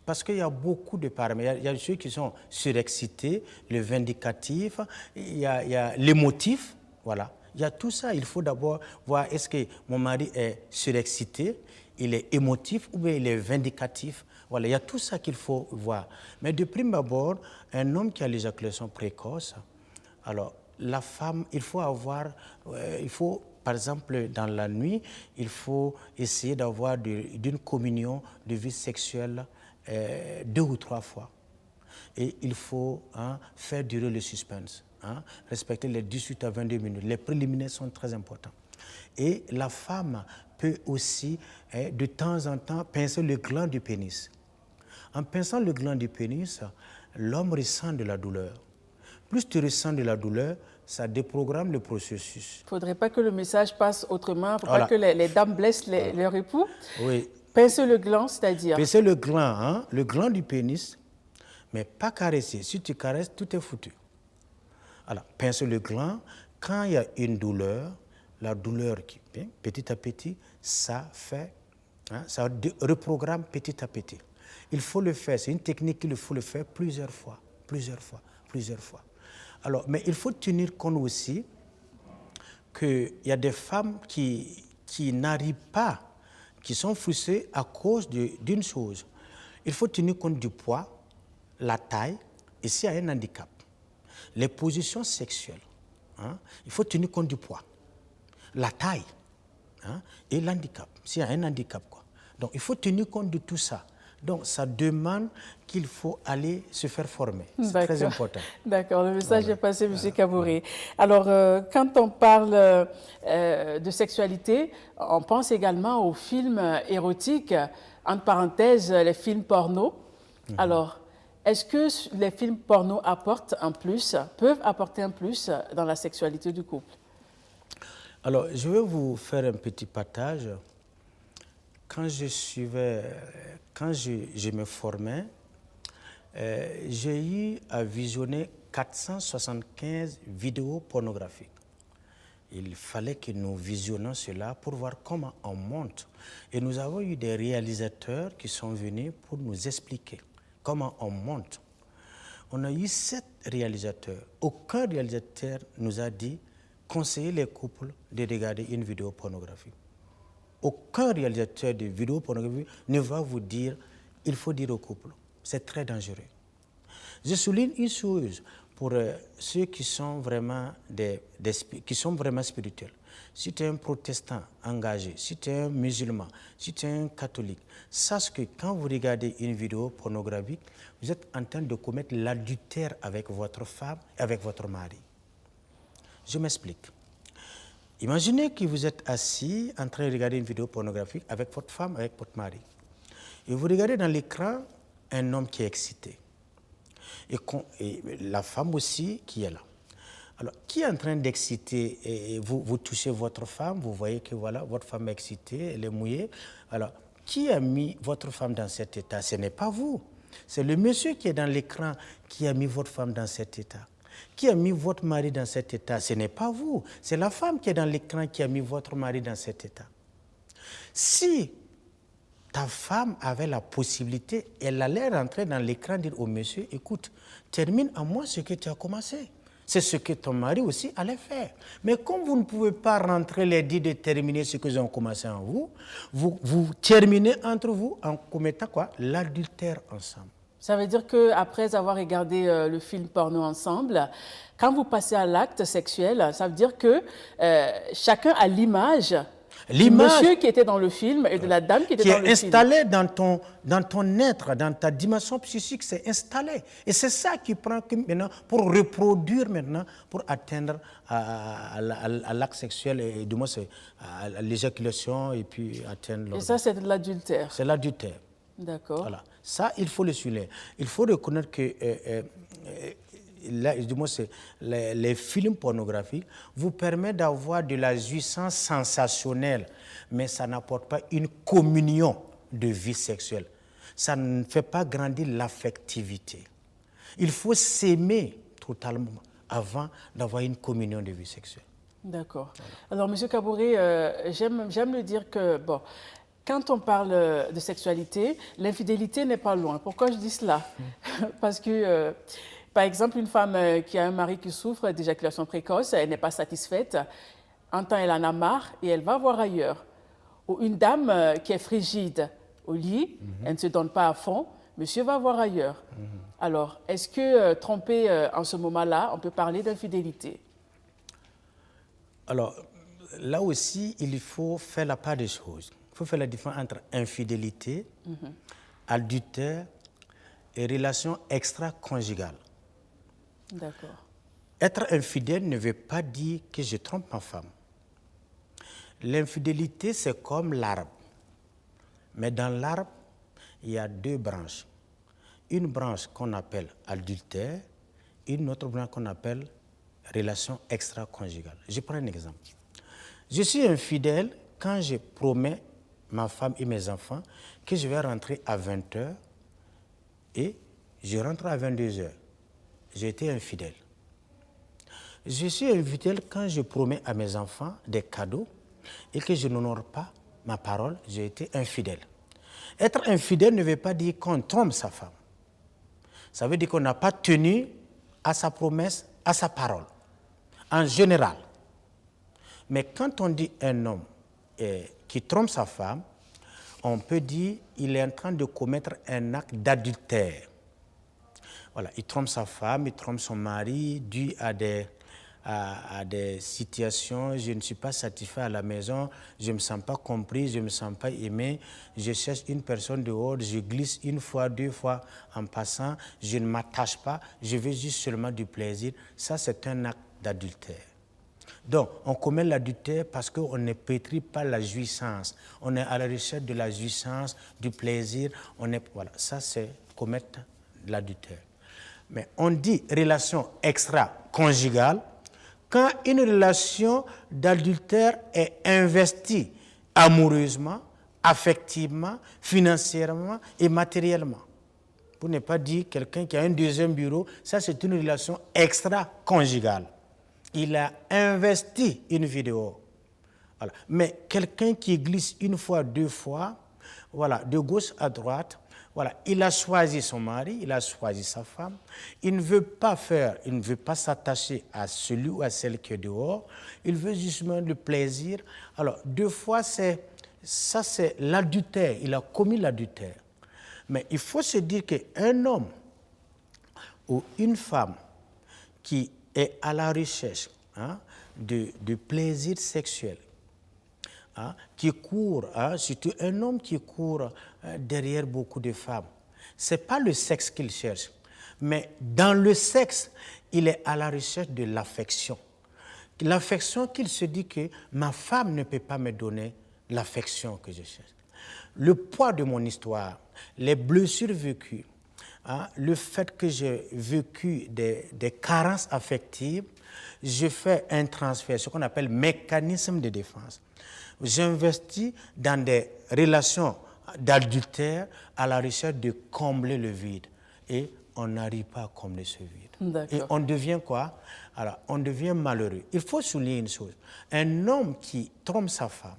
parce qu'il y a beaucoup de paramètres. Il y a ceux qui sont surexcités, le vindicatif, il y a l'émotif, voilà. Il y a tout ça. Il faut d'abord voir est-ce que mon mari est surexcité, il est émotif ou bien il est vindicatif. Voilà, il y a tout ça qu'il faut voir. Mais de prime abord, un homme qui a l'éjaculation précoce, alors, la femme, il faut par exemple, dans la nuit, il faut essayer d'avoir d'une communion de vie sexuelle 2 ou 3 fois. Et il faut faire durer le suspense, respecter les 18 à 22 minutes. Les préliminaires sont très importants. Et la femme peut aussi, de temps en temps, pincer le gland du pénis. En pinçant le gland du pénis, l'homme ressent de la douleur. Plus tu ressens de la douleur, ça déprogramme le processus. Il ne faudrait pas que le message passe autrement, il ne faut pas que les dames blessent leur époux. Oui. Pincer le gland, c'est-à-dire? Pincer le gland du pénis, mais pas caresser. Si tu caresses, tout est foutu. Alors, pincer le gland, quand il y a une douleur, la douleur qui, petit à petit, ça reprogramme petit à petit. Il faut le faire, c'est une technique qu'il faut le faire plusieurs fois. Alors, mais il faut tenir compte aussi qu'il y a des femmes qui n'arrivent pas, qui sont frustrés à cause d'une chose. Il faut tenir compte du poids, la taille, et s'il y a un handicap. Les positions sexuelles, hein, il faut tenir compte du poids, la taille, hein, et l'handicap, s'il y a un handicap, quoi. Donc il faut tenir compte de tout ça. Donc ça demande qu'il faut aller se faire former. C'est très important. D'accord, le message est passé, M. Kabouré. Alors, quand on parle de sexualité, on pense également aux films érotiques, entre parenthèses, les films porno. Alors, est-ce que les films porno apportent un plus, peuvent apporter un plus dans la sexualité du couple? Alors, je vais vous faire un petit partage. Quand je me formais, j'ai eu à visionner 475 vidéos pornographiques. Il fallait que nous visionnions cela pour voir comment on monte. Et nous avons eu des réalisateurs qui sont venus pour nous expliquer comment on monte. On a eu 7 réalisateurs. Aucun réalisateur nous a dit conseiller les couples de regarder une vidéo pornographique. Aucun réalisateur de vidéo pornographique ne va vous dire il faut dire au couple. C'est très dangereux. Je souligne une chose pour ceux qui sont vraiment spirituels. Si tu es un protestant engagé, si tu es un musulman, si tu es un catholique, sache que quand vous regardez une vidéo pornographique, vous êtes en train de commettre l'adultère avec votre femme et avec votre mari. Je m'explique. Imaginez que vous êtes assis en train de regarder une vidéo pornographique avec votre femme, avec votre mari. Et vous regardez dans l'écran un homme qui est excité. Et la femme aussi qui est là. Alors, qui est en train d'exciter et vous touchez votre femme, vous voyez que voilà, votre femme est excitée, elle est mouillée. Alors, qui a mis votre femme dans cet état? Ce n'est pas vous. C'est le monsieur qui est dans l'écran qui a mis votre femme dans cet état. Qui a mis votre mari dans cet état? Ce n'est pas vous. C'est la femme qui est dans l'écran qui a mis votre mari dans cet état. Si ta femme avait la possibilité, elle allait rentrer dans l'écran et dire au monsieur, écoute, termine à moi ce que tu as commencé. C'est ce que ton mari aussi allait faire. Mais comme vous ne pouvez pas rentrer les dits de terminer ce que vous avez commencé en vous, vous terminez entre vous en commettant quoi? L'adultère ensemble. Ça veut dire qu'après avoir regardé le film porno ensemble, quand vous passez à l'acte sexuel, ça veut dire que chacun a l'image du monsieur qui était dans le film et de la dame qui était dans le film. Qui est installé dans ton être, dans ta dimension psychique, c'est installé. Et c'est ça qui prend maintenant pour reproduire maintenant, pour atteindre à l'acte sexuel, et du moins à l'éjaculation et puis atteindre l'orgasme. Et ça, c'est de l'adultère. C'est l'adultère. D'accord. Voilà. Ça, il faut le souligner. Il faut reconnaître que du moins, les films pornographiques vous permettent d'avoir de la jouissance sensationnelle, mais ça n'apporte pas une communion de vie sexuelle. Ça ne fait pas grandir l'affectivité. Il faut s'aimer totalement avant d'avoir une communion de vie sexuelle. D'accord. Voilà. Alors, M. Kabouré, j'aime le dire que, bon, quand on parle de sexualité, l'infidélité n'est pas loin. Pourquoi je dis cela? Parce que, par exemple, une femme qui a un mari qui souffre d'éjaculation précoce, elle n'est pas satisfaite, un temps elle en a marre et elle va voir ailleurs. Ou une dame qui est frigide au lit, elle ne se donne pas à fond, monsieur va voir ailleurs. Alors, est-ce que tromper en ce moment-là, on peut parler d'infidélité? Alors, là aussi, il faut faire la part des choses. Il faut faire la différence entre infidélité, adultère et relation extra-conjugale. D'accord. Être infidèle ne veut pas dire que je trompe ma femme. L'infidélité, c'est comme l'arbre. Mais dans l'arbre, il y a 2 branches. Une branche qu'on appelle adultère, une autre branche qu'on appelle relation extra-conjugale. Je prends un exemple. Je suis infidèle quand je promets ma femme et mes enfants que je vais rentrer à 20h et je rentre à 22h. J'ai été infidèle. Je suis infidèle quand je promets à mes enfants des cadeaux et que je n'honore pas ma parole, j'ai été infidèle. Être infidèle ne veut pas dire qu'on trompe sa femme. Ça veut dire qu'on n'a pas tenu à sa promesse, à sa parole, en général. Mais quand on dit un homme qui trompe sa femme, on peut dire qu'il est en train de commettre un acte d'adultère. Voilà, il trompe sa femme, il trompe son mari, dû à des situations, je ne suis pas satisfait à la maison, je ne me sens pas compris, je ne me sens pas aimé, je cherche une personne dehors, je glisse une fois, 2 fois en passant, je ne m'attache pas, je veux juste seulement du plaisir. Ça, c'est un acte d'adultère. Donc, on commet l'adultère parce qu'on ne pétrit pas la jouissance. On est à la recherche de la jouissance, du plaisir. Voilà, ça, c'est commettre l'adultère. Mais on dit relation extra-conjugale quand une relation d'adultère est investie amoureusement, affectivement, financièrement et matériellement. Pour ne pas dire quelqu'un qui a un deuxième bureau, ça c'est une relation extra-conjugale. Il a investi une vie dehors. Voilà. Mais quelqu'un qui glisse une fois, 2 fois, voilà, de gauche à droite, voilà, il a choisi son mari, il a choisi sa femme. Il ne veut pas s'attacher à celui ou à celle qui est dehors. Il veut justement le plaisir. Alors, 2 fois, c'est l'adultère. Il a commis l'adultère. Mais il faut se dire qu'un homme ou une femme qui est à la recherche de plaisir sexuel, qui court, surtout un homme qui court derrière beaucoup de femmes, ce n'est pas le sexe qu'il cherche, mais dans le sexe, il est à la recherche de l'affection. L'affection qu'il se dit que ma femme ne peut pas me donner l'affection que je cherche. Le poids de mon histoire, les blessures vécues, le fait que j'ai vécu des carences affectives, je fais un transfert, ce qu'on appelle mécanisme de défense. J'investis dans des relations d'adultère à la recherche de combler le vide. Et on n'arrive pas à combler ce vide. Et on devient quoi? Alors, on devient malheureux. Il faut souligner une chose. Un homme qui trompe sa femme,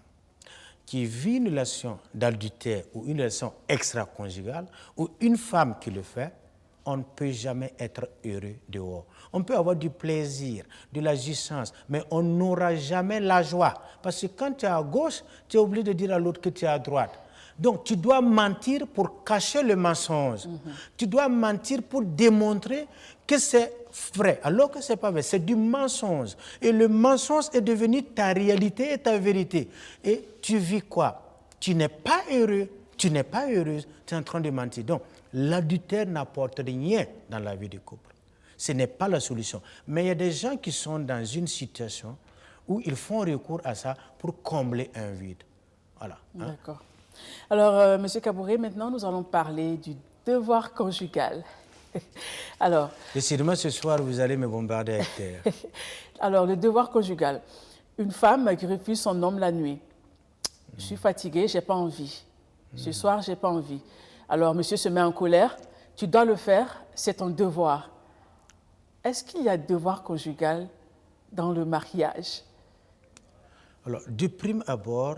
qui vit une relation d'adultère ou une relation extra-conjugale, ou une femme qui le fait, on ne peut jamais être heureux dehors. On peut avoir du plaisir, de la jouissance, mais on n'aura jamais la joie. Parce que quand tu es à gauche, tu es obligé de dire à l'autre que tu es à droite. Donc tu dois mentir pour cacher le mensonge. Tu dois mentir pour démontrer que c'est vrai, alors que ce n'est pas vrai. C'est du mensonge. Et le mensonge est devenu ta réalité et ta vérité. Et tu vis quoi? Tu n'es pas heureux, tu n'es pas heureuse, tu es en train de mentir. Donc, l'adultère n'apporte rien dans la vie du couple. Ce n'est pas la solution. Mais il y a des gens qui sont dans une situation où ils font recours à ça pour combler un vide. Voilà. D'accord. Alors, M. Kabouré, maintenant, nous allons parler du devoir conjugal. Alors, décidément, ce soir, vous allez me bombarder avec terre. Alors, le devoir conjugal. Une femme qui refuse son homme la nuit. Je suis fatiguée, je n'ai pas envie. Ce soir, je n'ai pas envie. Alors, monsieur se met en colère. Tu dois le faire, c'est ton devoir. Est-ce qu'il y a devoir conjugal dans le mariage? Alors, de prime abord,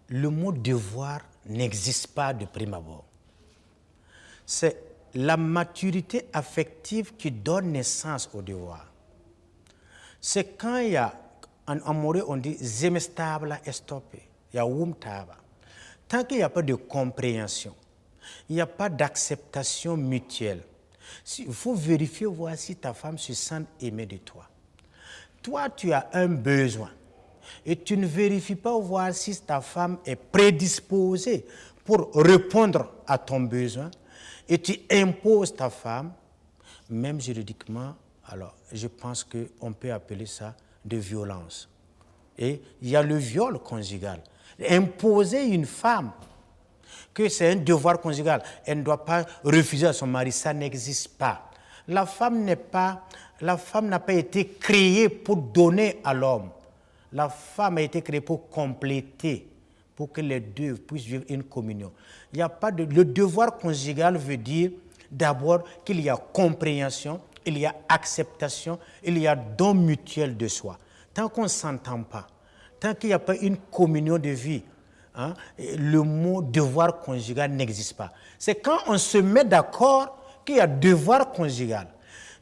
le mot devoir n'existe pas de prime abord. C'est la maturité affective qui donne naissance au devoir. C'est quand il y a, en amoureux, on dit « zemestabla estopé », il y a « wumtaba ». Tant qu'il n'y a pas de compréhension, il n'y a pas d'acceptation mutuelle, il faut vérifier, voir si ta femme se sent aimée de toi. Toi, tu as un besoin et tu ne vérifies pas, voir si ta femme est prédisposée pour répondre à ton besoin et tu imposes ta femme, même juridiquement, alors je pense qu'on peut appeler ça de violence. Et il y a le viol conjugal. Imposer une femme que c'est un devoir conjugal, elle ne doit pas refuser à son mari, ça n'existe pas. La femme n'a pas été créée pour donner à l'homme. La femme a été créée pour compléter, pour que les deux puissent vivre une communion. Il y a pas le devoir conjugal veut dire d'abord qu'il y a compréhension, il y a acceptation, il y a don mutuel de soi. Tant qu'on ne s'entend pas, tant qu'il n'y a pas une communion de vie, le mot devoir conjugal n'existe pas. C'est quand on se met d'accord qu'il y a devoir conjugal.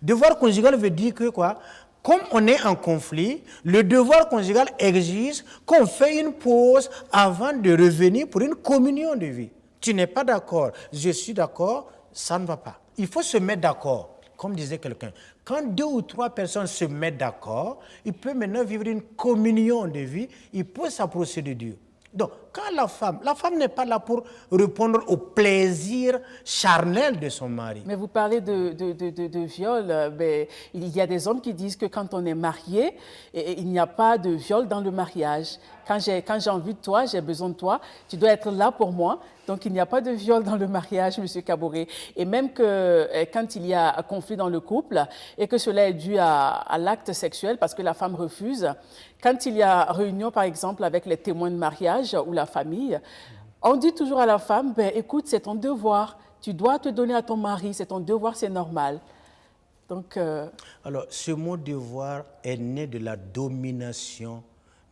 Devoir conjugal veut dire que quoi? Comme on est en conflit, le devoir conjugal exige qu'on fait une pause avant de revenir pour une communion de vie. Tu n'es pas d'accord, je suis d'accord, ça ne va pas. Il faut se mettre d'accord. Comme disait quelqu'un, quand 2 ou 3 personnes se mettent d'accord, ils peuvent maintenant vivre une communion de vie, ils peuvent s'approcher de Dieu. Donc, quand la femme n'est pas là pour répondre au plaisir charnel de son mari. Mais vous parlez de viol, mais il y a des hommes qui disent que quand on est marié, il n'y a pas de viol dans le mariage. Quand j'ai envie de toi, j'ai besoin de toi, tu dois être là pour moi. Donc, il n'y a pas de viol dans le mariage, M. Kaboré. Et même que quand il y a un conflit dans le couple et que cela est dû à l'acte sexuel parce que la femme refuse, quand il y a réunion, par exemple, avec les témoins de mariage ou la famille, on dit toujours à la femme, ben, écoute, c'est ton devoir, tu dois te donner à ton mari, c'est ton devoir, c'est normal. Donc, Alors, ce mot devoir est né de la domination,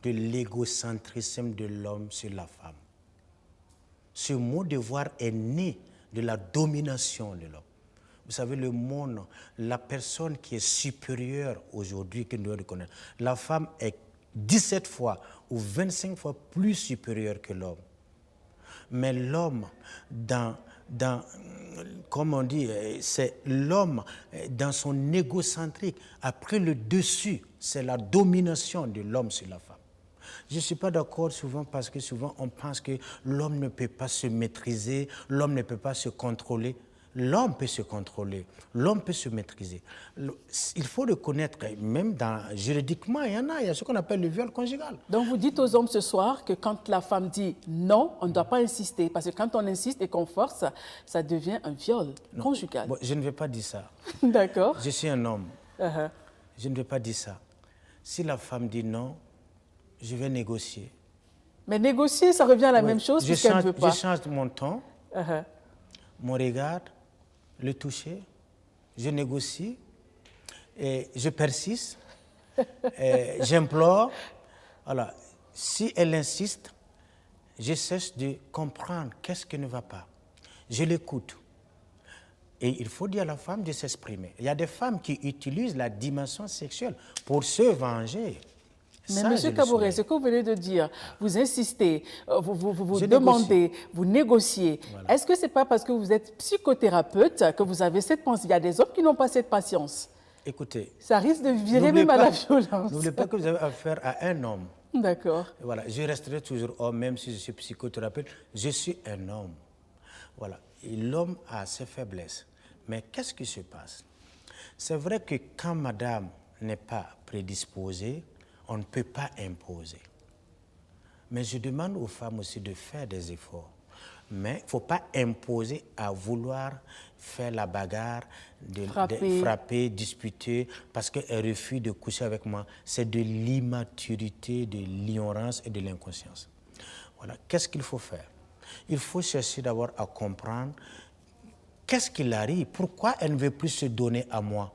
de l'égocentrisme de l'homme sur la femme. Ce mot devoir est né de la domination de l'homme. Vous savez, le monde, la personne qui est supérieure aujourd'hui, que nous devons reconnaître, la femme est 17 fois ou 25 fois plus supérieure que l'homme. Mais l'homme, comme on dit, c'est l'homme dans son égocentrique a pris le dessus. C'est la domination de l'homme sur la femme. Je ne suis pas d'accord souvent parce que souvent on pense que l'homme ne peut pas se maîtriser, l'homme ne peut pas se contrôler. L'homme peut se contrôler, l'homme peut se maîtriser. Il faut reconnaître, même juridiquement, il y a ce qu'on appelle le viol conjugal. Donc vous dites aux hommes ce soir que quand la femme dit non, on ne doit pas insister. Parce que quand on insiste et qu'on force, ça devient un viol conjugal. Bon, je ne vais pas dire ça. D'accord. Je suis un homme. Je ne vais pas dire ça. Si la femme dit non, je vais négocier. Mais négocier, ça revient à la même chose puisqu'elle ne veut pas. Je change mon ton, mon regard, le toucher, je négocie, et je persiste, j'implore. Alors, si elle insiste, je cesse de comprendre qu'est-ce qui ne va pas. Je l'écoute. Et il faut dire à la femme de s'exprimer. Il y a des femmes qui utilisent la dimension sexuelle pour se venger. Mais M. Kaboré, ce que vous venez de dire, vous insistez, vous demandez, vous négociez. Voilà. Est-ce que ce n'est pas parce que vous êtes psychothérapeute que vous avez cette pensée? Il y a des hommes qui n'ont pas cette patience. Écoutez, ça risque de virer même à la violence. N'oubliez pas que vous avez affaire à un homme. D'accord. Voilà, je resterai toujours homme, même si je suis psychothérapeute. Je suis un homme. Voilà. L'homme a ses faiblesses. Mais qu'est-ce qui se passe? C'est vrai que quand madame n'est pas prédisposée, on ne peut pas imposer. Mais je demande aux femmes aussi de faire des efforts. Mais il ne faut pas imposer à vouloir faire la bagarre, de frapper, disputer, parce qu'elle refuse de coucher avec moi. C'est de l'immaturité, de l'ignorance et de l'inconscience. Voilà. Qu'est-ce qu'il faut faire? Il faut chercher d'abord à comprendre qu'est-ce qui arrive, pourquoi elle ne veut plus se donner à moi.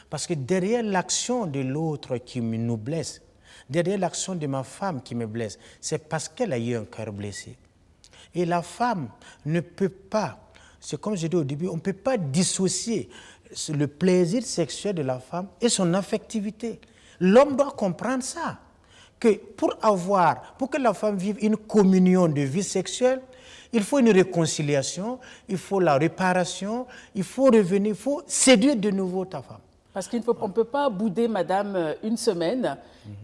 Parce que derrière l'action de l'autre qui nous blesse, derrière l'action de ma femme qui me blesse, c'est parce qu'elle a eu un cœur blessé. Et la femme ne peut pas, c'est comme je dis au début, on ne peut pas dissocier le plaisir sexuel de la femme et son affectivité. L'homme doit comprendre ça, que pour que la femme vive une communion de vie sexuelle, il faut une réconciliation, il faut la réparation, il faut revenir, il faut séduire de nouveau ta femme. Parce qu'on ne peut pas bouder madame une semaine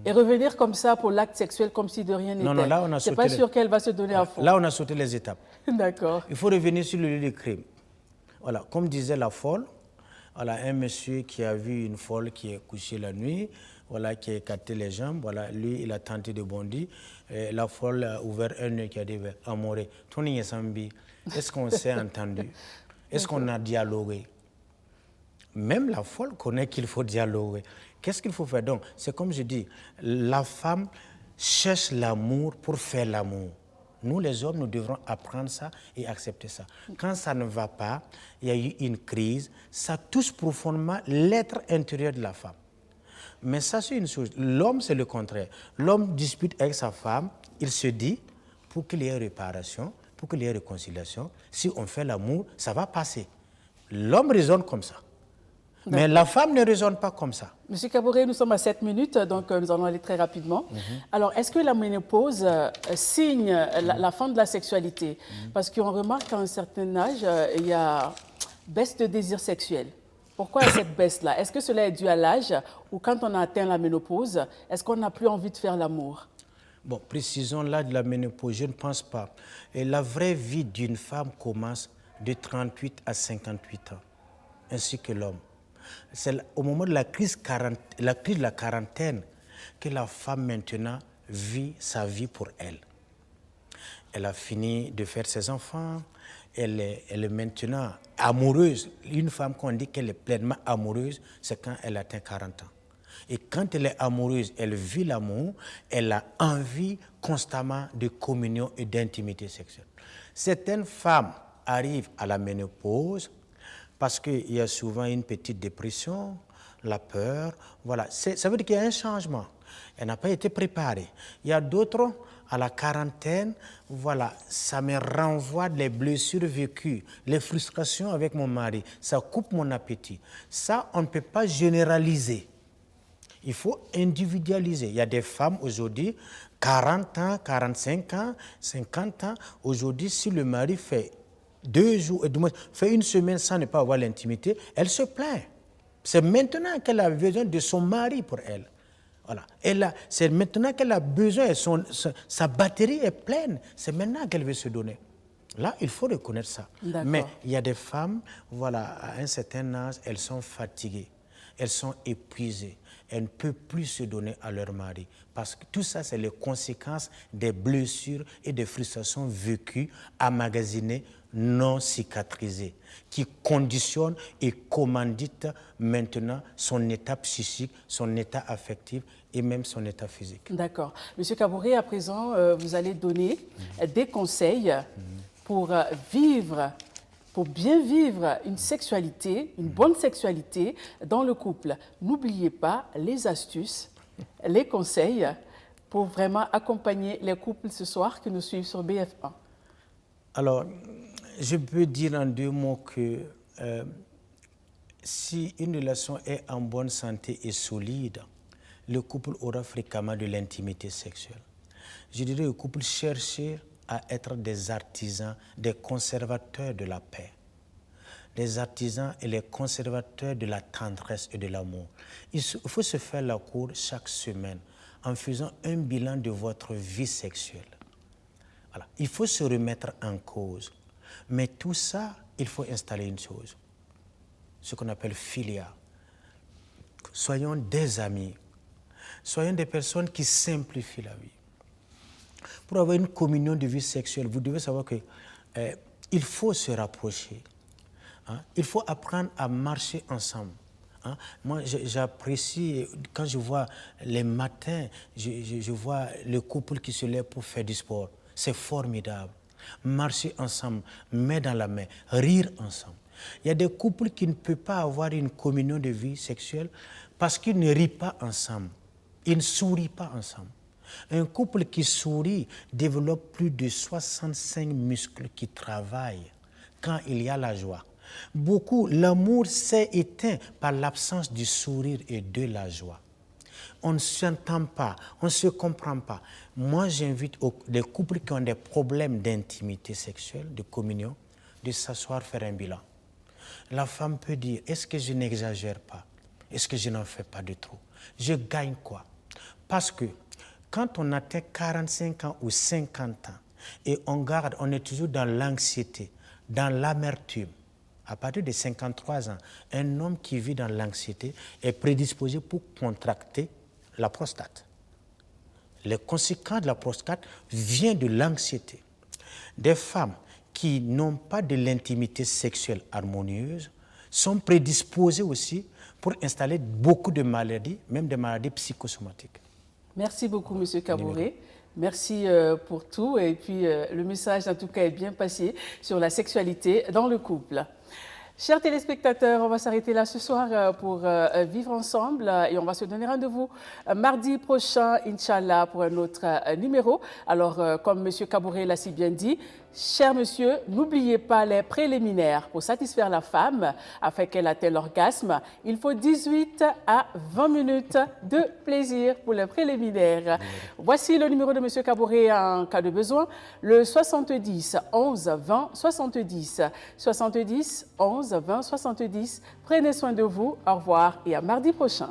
et revenir comme ça pour l'acte sexuel comme si de rien n'était. Non, là, on a c'est pas sûr qu'elle va se donner à fond. Là, on a sauté les étapes. D'accord. Il faut revenir sur le lieu du crime. Voilà, comme disait la folle, voilà, un monsieur qui a vu une folle qui est couchée la nuit, voilà, qui a écarté les jambes, voilà, lui, il a tenté de bondir. La folle a ouvert un œil qui a dit « Amoré, Tony Yesambi, est-ce qu'on s'est entendu? Est-ce qu'on a dialogué ?» Même la folle connaît qu'il faut dialoguer. Qu'est-ce qu'il faut faire donc? C'est comme je dis, la femme cherche l'amour pour faire l'amour. Nous, les hommes, nous devrons apprendre ça et accepter ça. Quand ça ne va pas, il y a eu une crise, ça touche profondément l'être intérieur de la femme. Mais ça, c'est une chose. L'homme, c'est le contraire. L'homme dispute avec sa femme, il se dit, pour qu'il y ait réparation, pour qu'il y ait réconciliation, si on fait l'amour, ça va passer. L'homme raisonne comme ça. Mais la femme ne raisonne pas comme ça. Monsieur Kabouré, nous sommes à 7 minutes, donc nous allons aller très rapidement. Alors, est-ce que la ménopause signe la fin de la sexualité? Parce qu'on remarque qu'à un certain âge, il y a baisse de désir sexuel. Pourquoi cette baisse-là? Est-ce que cela est dû à l'âge ou quand on a atteint la ménopause, est-ce qu'on n'a plus envie de faire l'amour? Bon, précisons l'âge de la ménopause, je ne pense pas. Et la vraie vie d'une femme commence de 38 à 58 ans, ainsi que l'homme. C'est au moment de la crise de la quarantaine que la femme maintenant vit sa vie pour elle. Elle a fini de faire ses enfants, elle est maintenant amoureuse. Une femme qu'on dit qu'elle est pleinement amoureuse, c'est quand elle atteint 40 ans. Et quand elle est amoureuse, elle vit l'amour, elle a envie constamment de communion et d'intimité sexuelle. Certaines femmes arrivent à la ménopause parce qu'il y a souvent une petite dépression, la peur, voilà. Ça veut dire qu'il y a un changement. Elle n'a pas été préparée. Il y a d'autres, à la quarantaine, voilà, ça me renvoie les blessures vécues, les frustrations avec mon mari, ça coupe mon appétit. Ça, on ne peut pas généraliser. Il faut individualiser. Il y a des femmes aujourd'hui, 40 ans, 45 ans, 50 ans. Aujourd'hui, si le mari fait 2 jours, fait une semaine sans ne pas avoir l'intimité, elle se plaint. C'est maintenant qu'elle a besoin de son mari pour elle. Voilà. C'est maintenant qu'elle a besoin, sa batterie est pleine. C'est maintenant qu'elle veut se donner. Là, il faut reconnaître ça. Mais il y a des femmes, voilà, à un certain âge, elles sont fatiguées, elles sont épuisées. Elles ne peuvent plus se donner à leur mari. Parce que tout ça, c'est les conséquences des blessures et des frustrations vécues, emmagasinées, non cicatrisées, qui conditionnent et commanditent maintenant son état psychique, son état affectif et même son état physique. D'accord. Monsieur Kabouré, à présent, vous allez donner des conseils pour bien vivre une sexualité, une bonne sexualité dans le couple. N'oubliez pas les astuces, les conseils pour vraiment accompagner les couples ce soir qui nous suivent sur BF1. Alors, je peux dire en 2 mots que si une relation est en bonne santé et solide, le couple aura fréquemment de l'intimité sexuelle. Je dirais au couple chercher à être des artisans, des conservateurs de la paix. Les artisans et les conservateurs de la tendresse et de l'amour. Il faut se faire la cour chaque semaine en faisant un bilan de votre vie sexuelle. Voilà. Il faut se remettre en cause. Mais tout ça, il faut installer une chose, ce qu'on appelle filia. Soyons des amis, soyons des personnes qui simplifient la vie. Pour avoir une communion de vie sexuelle, vous devez savoir que il faut se rapprocher. Hein? Il faut apprendre à marcher ensemble. Hein? Moi, j'apprécie, quand je vois les matins, je vois le couple qui se lève pour faire du sport. C'est formidable. Marcher ensemble, main dans la main, rire ensemble. Il y a des couples qui ne peuvent pas avoir une communion de vie sexuelle parce qu'ils ne rient pas ensemble. Ils ne sourient pas ensemble. Un couple qui sourit développe plus de 65 muscles qui travaillent quand il y a la joie. Beaucoup, l'amour s'est éteint par l'absence du sourire et de la joie. On ne s'entend pas, on ne se comprend pas. Moi, j'invite les couples qui ont des problèmes d'intimité sexuelle, de communion, de s'asseoir, faire un bilan. La femme peut dire, est-ce que je n'exagère pas? Est-ce que je n'en fais pas de trop? Je gagne quoi? Parce que quand on atteint 45 ans ou 50 ans et on est toujours dans l'anxiété, dans l'amertume, à partir de 53 ans, un homme qui vit dans l'anxiété est prédisposé pour contracter la prostate. Les conséquences de la prostate viennent de l'anxiété. Des femmes qui n'ont pas de l'intimité sexuelle harmonieuse sont prédisposées aussi pour installer beaucoup de maladies, même des maladies psychosomatiques. Merci beaucoup, M. Kabouré. Merci pour tout. Et puis, le message, en tout cas, est bien passé sur la sexualité dans le couple. Chers téléspectateurs, on va s'arrêter là ce soir pour vivre ensemble et on va se donner rendez-vous mardi prochain, Inch'Allah, pour un autre numéro. Alors, comme M. Kabouré l'a si bien dit, Cher monsieur, n'oubliez pas les préliminaires. Pour satisfaire la femme, afin qu'elle atteigne l'orgasme, il faut 18 à 20 minutes de plaisir pour les préliminaires. Voici le numéro de monsieur Kaboré en cas de besoin, le 70 11 20 70. 70 11 20 70. Prenez soin de vous. Au revoir et à mardi prochain.